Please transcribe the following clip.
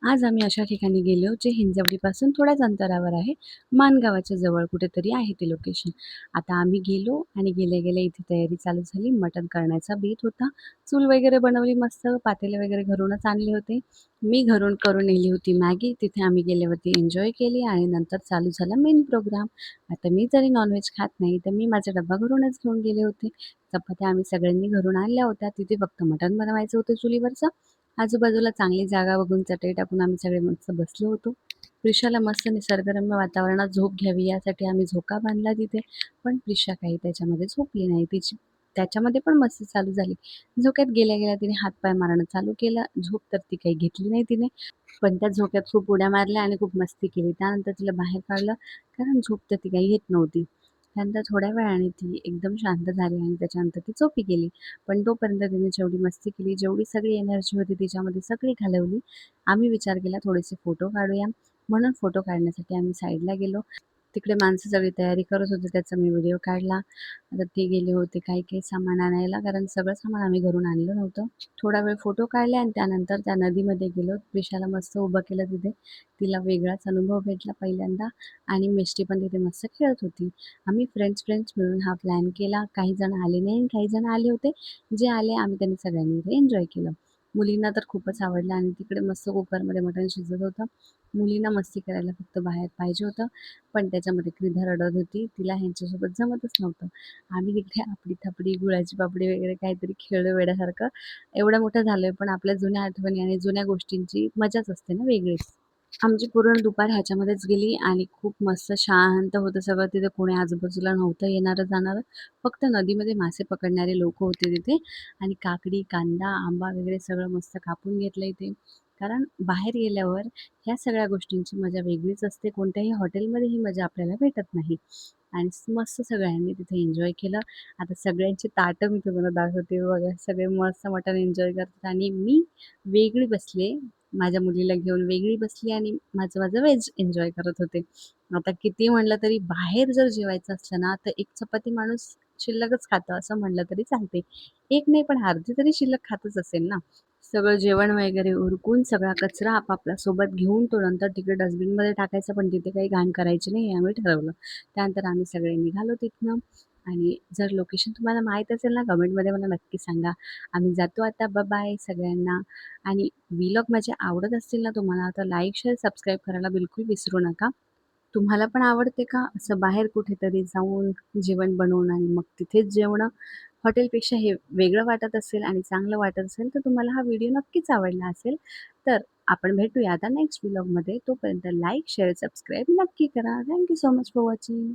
आज आम्ही अशा ठिकाणी गेलो जे हिंजवडीपासून थोड्याच अंतरावर आहे. माणगावाच्या जवळ कुठेतरी आहे ते लोकेशन. आता आम्ही गेलो आणि गेल्या-गेल्या इथे तयारी चालू झाली. मटण करण्याचा बेत होता. चूल वगैरे बनवली मस्त. पातेले वगैरे घरूनच आणले होते. मी घरून करून नेली होती मॅगी. तिथे आम्ही गेल्यावरती एन्जॉय केली आणि नंतर चालू झाला मेन प्रोग्राम. आता मी जरी नॉन खात नाही, तर मी माझा डब्बा घरूनच घेऊन गेले होते. चपात्या आम्ही सगळ्यांनी घरून आणल्या होत्या. तिथे फक्त मटण बनवायचं होतं चुलीवरचं. आजूबाजूला चांगली जागा बघून चटई टाकून आम्ही सगळे मस्त बसलो होतो. प्रिशाला मस्त निसर्गरम्य वातावरणात झोप घ्यावी यासाठी आम्ही झोका बांधला तिथे. पण प्रिशा काही त्याच्यामध्ये झोपली नाही. तिची त्याच्यामध्ये पण मस्ती चालू झाली. झोक्यात गेल्या-गेल्या तिने हात मारणं चालू केलं. झोप तर ती काही घेतली नाही तिने. पण त्या झोक्यात खूप उड्या मारल्या आणि खूप मस्ती केली. त्यानंतर तिला बाहेर काढलं, कारण झोप तर ती काही घेत नव्हती. त्यानंतर थोड्या वेळाने ती एकदम शांत झाली आणि त्याच्यानंतर ती झोपी गेली. पण तोपर्यंत तिने जेवढी मस्ती केली, जेवढी सगळी एनर्जी होती तिच्यामध्ये सगळी घालवली. आम्ही विचार केला थोडेसे फोटो काढूया. म्हणून फोटो काढण्यासाठी आम्ही साईडला गेलो. तिकडे माणसं सगळी तयारी करत होते, त्याचा मी व्हिडिओ काढला. आता ते गेले होते काही-काही सामान आणायला, कारण सगळं सामान आम्ही घरून आणलं नव्हतं. थोडा वेळ फोटो काढले आणि त्यानंतर त्या नदीमध्ये गेलो. त्रिशाला मस्त उभं केलं तिथे. तिला वेगळाच अनुभव भेटला पहिल्यांदा आणि मिष्टी पण तिथे मस्त खेळत होती. आम्ही फ्रेंड्स मिळून हा प्लॅन केला. काही जण आले नाही आणि काही जण आले होते. जे आले आम्ही त्यांनी सगळ्यांनी इथे एन्जॉय केलं. मुलींना तर खूपच आवडलं आणि तिकडे मस्त कुकरमध्ये मटण शिजत होतं. मुलींना मस्ती करायला फक्त बाहेर पाहिजे होतं. पण त्याच्यामध्ये क्रीधा रडत होती. तिला ह्यांच्यासोबत जमतच नव्हतं. आम्ही तिकडे आपडी-थापडी, गुळाची पापडी वगैरे काहीतरी खेळलो वेड्यासारखं. एवढं मोठं झालोय, पण आपल्या जुन्या आठवणी आणि जुन्या गोष्टींची मजाच असते ना वेगळीच. आमची पूर्ण दुपार ह्याच्यामध्येच गेली आणि खूप मस्त शांत होतं सगळं. तिथे कोणी आजूबाजूला नव्हतं येणारं-जाणारं. फक्त नदीमध्ये मासे पकडणारे लोकं होते तिथे आणि काकडी, कांदा, आंबा वगैरे सगळं मस्त कापून घेतलं इथे. कारण बाहेर गेल्यावर ह्या सगळ्या गोष्टींची मजा वेगळीच असते. कोणत्याही हॉटेलमध्ये ही मजा आपल्याला भेटत नाही. आणि मस्त सगळ्यांनी तिथे एन्जॉय केलं. आता सगळ्यांची ताटं मी तुम्हाला दाखवते बघा. सगळे मस्त मटण एन्जॉय करतात आणि मी वेगळी बसले. माझ्या मुलीला घेऊन वेगळी बसली आणि माझं व्हेज एन्जॉय करत होते. आता किती म्हणलं तरी बाहेर जर जेवायचं असलं ना, तर एक चपाती माणूस शिल्लकच खातं असं म्हणलं तरी चालते. एक नाही पण अर्धी तरी शिल्लक खातच असेल ना. सगळं जेवण वगैरे उरकून सगळा कचरा आपापल्या सोबत घेऊन तो नंतर तिकडे डस्टबिनमध्ये टाकायचा, पण तिथे काही घाण करायची नाही हे आम्ही ठरवलं. त्यानंतर आम्ही सगळे निघालो तिथनं आणि जर लोकेशन तुम्हाला माहीत असेल ना, कमेंटमध्ये मला नक्की सांगा. आम्ही जातो आता. बाय सगळ्यांना. आणि व्लॉग माझे आवडत असतील ना तुम्हाला, तर लाईक, शेअर, सबस्क्राईब करायला बिलकुल विसरू नका. तुम्हाला पण आवडते का असं बाहेर कुठेतरी जाऊन जेवण बनवून आणि मग तिथेच जेवणं? हॉटेलपेक्षा हे वेगळं वाटत असेल आणि चांगलं वाटत असेल, तर तुम्हाला हा व्हिडिओ नक्कीच आवडला असेल. तर आपण भेटूया आता नेक्स्ट व्लॉगमध्ये. तोपर्यंत लाईक, शेअर, सबस्क्राईब नक्की करा. Thank so much for watching.